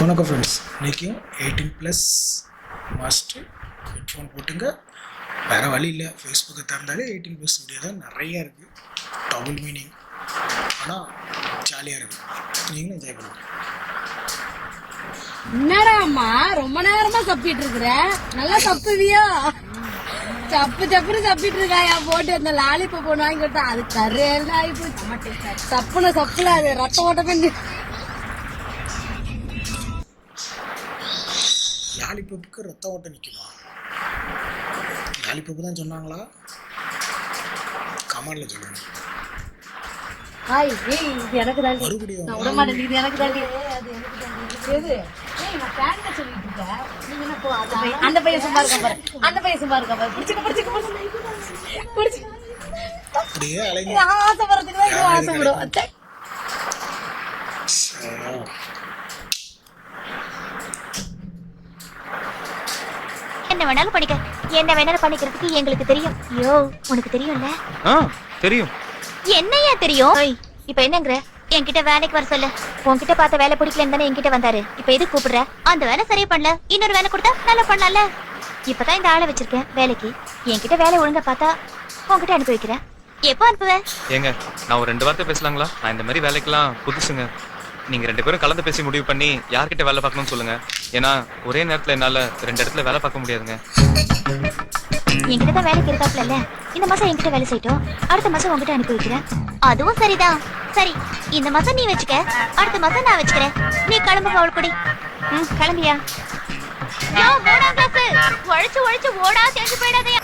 வணக்கம் ஃப்ரெண்ட்ஸ், இன்றைக்கும் 18+ must headphone போட்டுங்க. வேறு வழி இல்லை. ஃபேஸ்புக்கை திறந்தாலே 18+ வீடியோ தான் நிறையா இருக்குது. டபுள் மீனிங், ஆனால் ஜாலியாக இருக்குது. நீங்களும் என்ஜாய் பண்ணுங்க. என்னடாம்மா ரொம்ப நேரமா சப்பிட்டு இருக்கிற? நல்லா சப்புவியா? சப்புன்னு சப்பிட்டு இருக்காயா? போட்டு அந்த லாலிபப் ஒன்று வாங்கி கொடுத்தா அது கரையில ஆகி போச்சு. சப்புல அது ரத்த ஓட்டமே. லாலிபப்புக்கு ரத்த ஓட்டம் நிற்குமா? லாலிபப்பு தான் சொன்னாங்களா? கமெண்ட்ல சொல்லுங்க. இது எனக்கு தாண்டி, நான் விட மாட்டேன். இது எனக்கு தாண்டி. எது? நான் கேன்ல சொல்லிட்டு இருக்கேன். நீங்க என்ன போ? அந்த பையன் சும்மா இருக்க பாரு. அந்த பையன் சும்மா இருக்க பாரு. பிடிச்சு அப்படியே அலைங்க. ஆசைப்படுறதுக்கு தான் இது ஆசைப்படும். என்ன வேணாலும் பண்ணிக்க, என்ன வேணாலும் பண்ணிக்கிறதுக்கு எங்களுக்கு தெரியும். யோ, உனக்கு தெரியும்ல? தெரியும். என்னையா தெரியும்? இப்ப என்னங்கற? என்கிட்ட வேலைக்கு வர சொல்ல. உன்கிட்ட பார்த்த வேலை பிடிக்கலன்னு தானே என்கிட்ட வந்தாரு. இப்ப எதுக்கு கூப்பிடுற? அந்த வேலை சரியா பண்ணல, இன்னொரு வேலை கொடுத்தா நல்லா பண்ணலாம்ல. இப்பதான் இந்த ஆளை வச்சிருக்கேன் வேலைக்கு. என்கிட்ட வேலை ஒழுங்கா பார்த்தா உன்கிட்ட அனுப்பி வைக்கிறேன். எப்போ அனுப்புவ? ஏங்க, நான் ஒரு 2 வார்த்தை பேசலாங்களா? நான் இந்த மாதிரி வேலைக்கெல்லாம் புதுசுங்க. நீங்க 2 பேரும் கலந்து பேசி முடிவு பண்ணி யார்கிட்ட வேலை பார்க்கணும்னு சொல்லுங்க. ஏன்னா ஒரே நேரத்துல என்னால 2 இடத்துல வேலை பார்க்க முடியாதுங்க. என்கிட்ட தான் வேலைக்கு இருக்காப்ல. இந்த மாசம் என்கிட்ட வேலை செய்யட்டும், அடுத்த மாசம் உங்ககிட்ட அனுப்பி வைக்கிறேன். அதுவும் சரிதான். சரி, இந்த மாசம் நீ வச்சுக்க, அடுத்த மாசம் நான் வச்சுக்கிறேன். நீ கிளம்பு பவுல்குடி. கிளம்பியா? உழைச்சு ஓடா தெரிஞ்சு போயிடாதயா.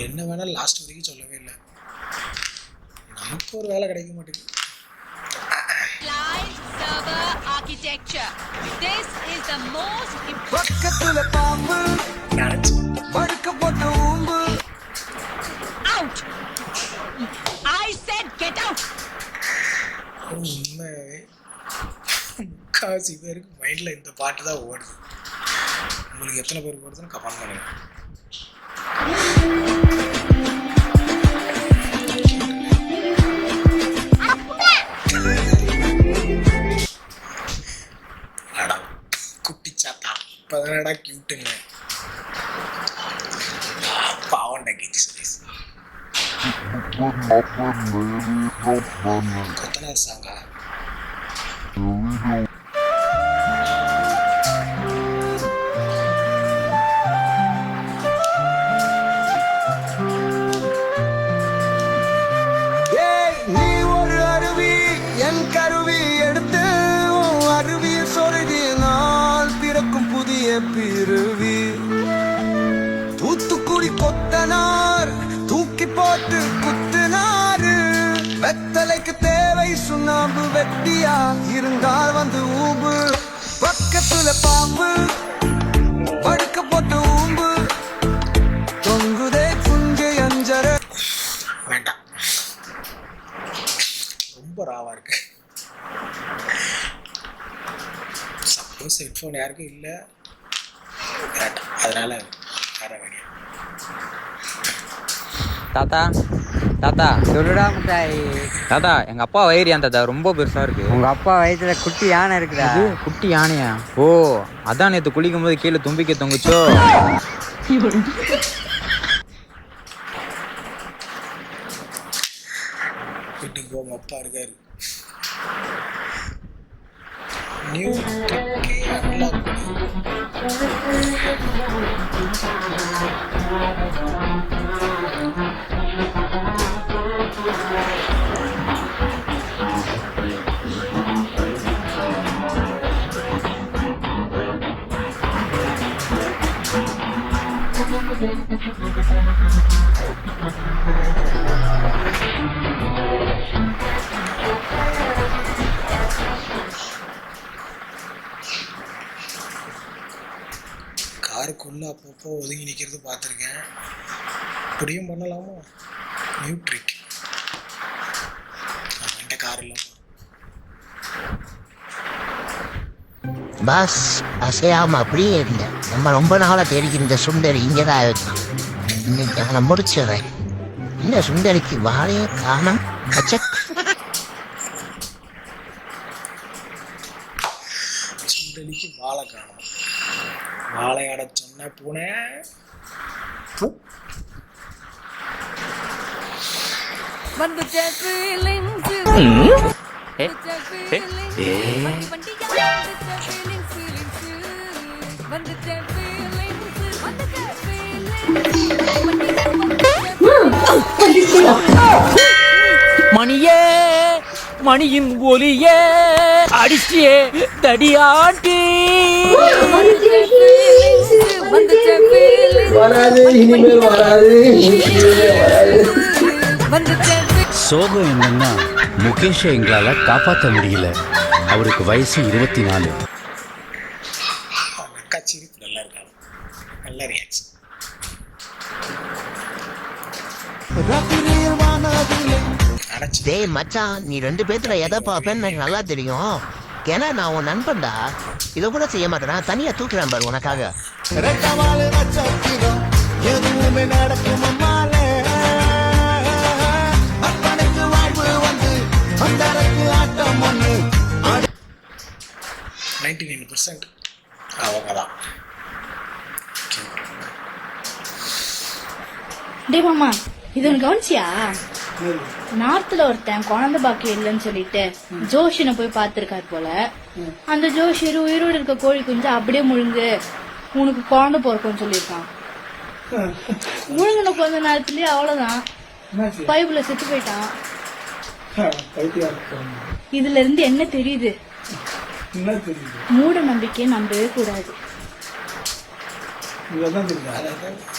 என்ன வேணாலும் லாஸ்ட் வரைக்கும் சொல்லவே இல்லை. நமக்கு ஒரு வேலை கிடைக்க மாட்டேங்குது. Live server architecture. This is the most பக்கத்துல பாம்பு படுக்க போட்டு ஊம்பு. out. I said get out. உண்மையாகவே முக்கால்வாசி பேருக்கு மைண்டில் இந்த பாட்டு தான் ஓடுது. உங்களுக்கு எத்தனை பேருக்கு ஓடுதுன்னு கமெண்ட் பண்ணுங்க. குட்டிச்சாத்தா இப்போதானடா கியூட்டுங்க. பாவண்டா கீச்சு சுரேஷ். கொத்தனார் சாங்கா? நீ ஒரு அருவி என் கருவி எடுத்து அருவியில் சொருகினால் பிறக்கும் புதிய பிறவி. தூத்துக்குடி கொத்தனார் தூக்கி போட்டு குத்துனாரு. வெத்தலைக்கு தேவை சுண்ணாம்பு, வெட்டியா இருந்தால் வந்து ஊம்பு. பக்கத்துல பாம்பு படுக்க போட்டு ஊம்பு. தொங்குதே குஞ்சு அஞ்சர. வேண்டாம், ரொம்ப ராவா இருக்கு. சப்போஸ் ஹெட்ஃபோன் யாருக்கும் இல்லை, வேண்டாம், அதனால வேற வேண்டிய. தாத்தா சொல்லுடா முட்டாய். தாத்தா, எங்க அப்பா வயிறு தாத்தா ரொம்ப பெருசா இருக்கு. உங்க அப்பா வயிற்றுல குட்டி யானை இருக்குதா? குட்டி யானையா? ஓ, அதான் நேத்து குளிக்கும் போது கீழே தும்பிக்கை தொங்குச்சோ. வீட்டுக்கு போங்க, அப்பா இருக்காரு. நியூ அன்லாக் காருக்குள்ள அப்பப்போ ஒதுங்கி நிற்கிறது பார்த்துருக்கேன். இப்படியும் பண்ணலாமோ? New trick. என்கிட்ட கார் இல்லாம பஸ் அசையாம அப்படியே இல்லை. நம்ம ரொம்ப நாளாக தேடிக்கிற இந்த சுண்டரி இங்கே தான் இருக்கான். இன்னைக்கு அவனை முடிச்சிடுறேன். இந்த சுண்டரிக்கு வாழையே காணோம். கச்சக். சுண்டலிக்கு வாழை காணும். வாழையாட சொன்ன பூனை பூ. வந்துச்சே feelings. மணியே மணியின் ஒலியே அடிச்சியே தடியாட்டி சோகம் என்னன்னா முகேஷை எங்களால காப்பாற்ற முடியல. அவருக்கு வயசு 24. அக்கா சிரிப்பு நல்லா இருக்காங்க. நல்ல ரியாக்ஷன். டேய் மச்சான், நீ 2 பேத்துல எதை பார்ப்பேன்னு எனக்கு நல்லா தெரியும். ஏன்னா நான் உன் நண்பன்டா. இதை கூட செய்ய மாட்டேனா, தனியா தூக்குறேன் பாரு உனக்காக. எதுவுமே நடக்கும் அம்மாலே, அப்பனுக்கு வாழ்வு வந்து அந்தரக்கு ஆட்டம் ஒன்று. 99% அவங்க தான். டே மாமா, இது ஒன்று கவனிச்சியா? நார்த்ல ஒருத்தன் குழந்தை பாக்கி இல்லைன்னு சொல்லிட்டு ஜோஷியனை போய் பார்த்திருக்காரு போல. அந்த ஜோஷியர் உயிரோடு இருக்க கோழி குஞ்சு அப்படியே முழுங்கு, உனக்கு குழந்தை பிறக்கும்னு சொல்லியிருக்கான். முழுங்கின கொஞ்ச நேரத்துலயே அவ்வளவுதான், பைபிள செத்து போயிட்டான். இதுல இருந்து என்ன தெரியுது? மூட நம்பிக்கையை நம்பவே கூடாது.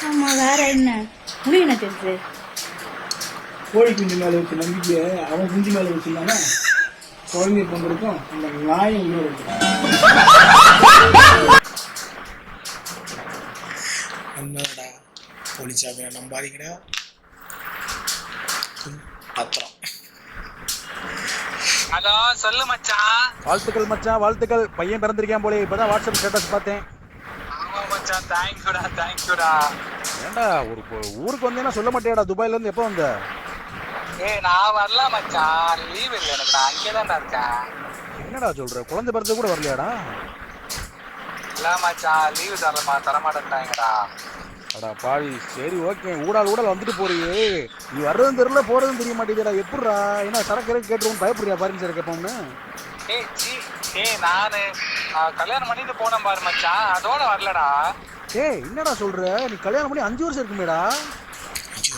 ஆமா, வேற என்ன? உனக்கு என்ன தெரியுது? கோழி குஞ்சு மேல வச்ச நம்பிக்கைய அவன் குஞ்சு மேல வச்சிருந்தானா குழந்தை பண்றதுக்கும் அந்த நாயம் இன்னொரு உண்மைடா. போலீஸாக நம்பாதீங்கடா. பத்திரம். ஹலோ, சொல்லு மச்சான். வாழ்த்துக்கள் மச்சான், வாழ்த்துக்கள். பையன் பிறந்திருக்கேன் போலே. இப்பதான் வாட்ஸ்அப் ஸ்டேட்டஸ் பார்த்தேன். ஆமா மச்சான், தேங்க்யூடா. ஏண்டா ஒரு ஊருக்கு வந்தேன்னா சொல்ல மாட்டேடா? துபாயில இருந்து எப்போ வந்த? நான் வரல மச்சான், லீவ் இல்லை எனக்கு. நான் அங்கேதான்டா இருக்கேன். என்னடா சொல்ற? குழந்தை பிறந்த கூட வரலையாடா? இல்ல மச்சான், லீவு தரமாட்டேன்டாங்கடா. அடா பாவி. சரி ஓகே, ஊடால் வந்துட்டு போறியே. நீ வர்றதும் தெரியல போறதும் தெரிய மாட்டேங்குதுடா. எப்படிடா? என்ன சரக்கு கேட்டுருவோம் பயப்படுறியா? பர்மிஷன் கேட்போம்னு. நானு கல்யாணம் பண்ணிட்டு போனேன் பாரு மச்சான், அதோட வரலடா. என்னடா சொல்ற? நீ கல்யாணம் பண்ணி 5 வருஷம் இருக்குமேடா?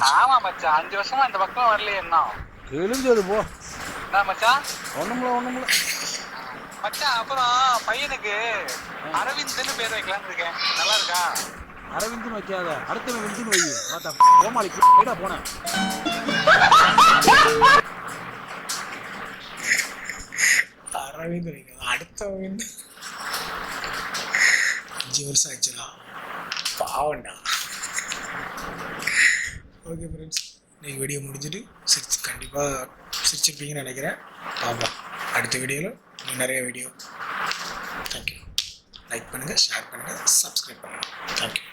ஆமா மச்சான், 5 வருஷமா இந்த பக்கம் வரலையே. என்ன தெரிஞ்சது போ. என்ன மச்சான்? ஒண்ணுமில்ல மச்சான். அப்புறம் பையனுக்கு அரவிந்த்னு பேர் வைக்கலான்னு இருக்கேன். நல்லா இருக்கா? அரவிந்த்னு வைக்காத, அடுத்தவன் விந்துன்னு வை. பார்த்தா கோமாளிக்கு போடா போனேன். அரவிந்த் வைக்க அடுத்தவங்க 5 வருஷம் ஆச்சுடா. பாவண்டா. ஓகே ஃப்ரெண்ட்ஸ், இன்னைக்கு வீடியோ முடிஞ்சுட்டு கண்டிப்பாக சிரிச்சிருப்பீங்கன்னு நினைக்கிறேன். பார்ப்போம் அடுத்த வீடியோவில் இன்னும் நிறைய வீடியோ. தேங்க்யூ. லைக் பண்ணுங்கள், ஷேர் பண்ணுங்கள், சப்ஸ்கிரைப் பண்ணுங்கள். தேங்க்யூ.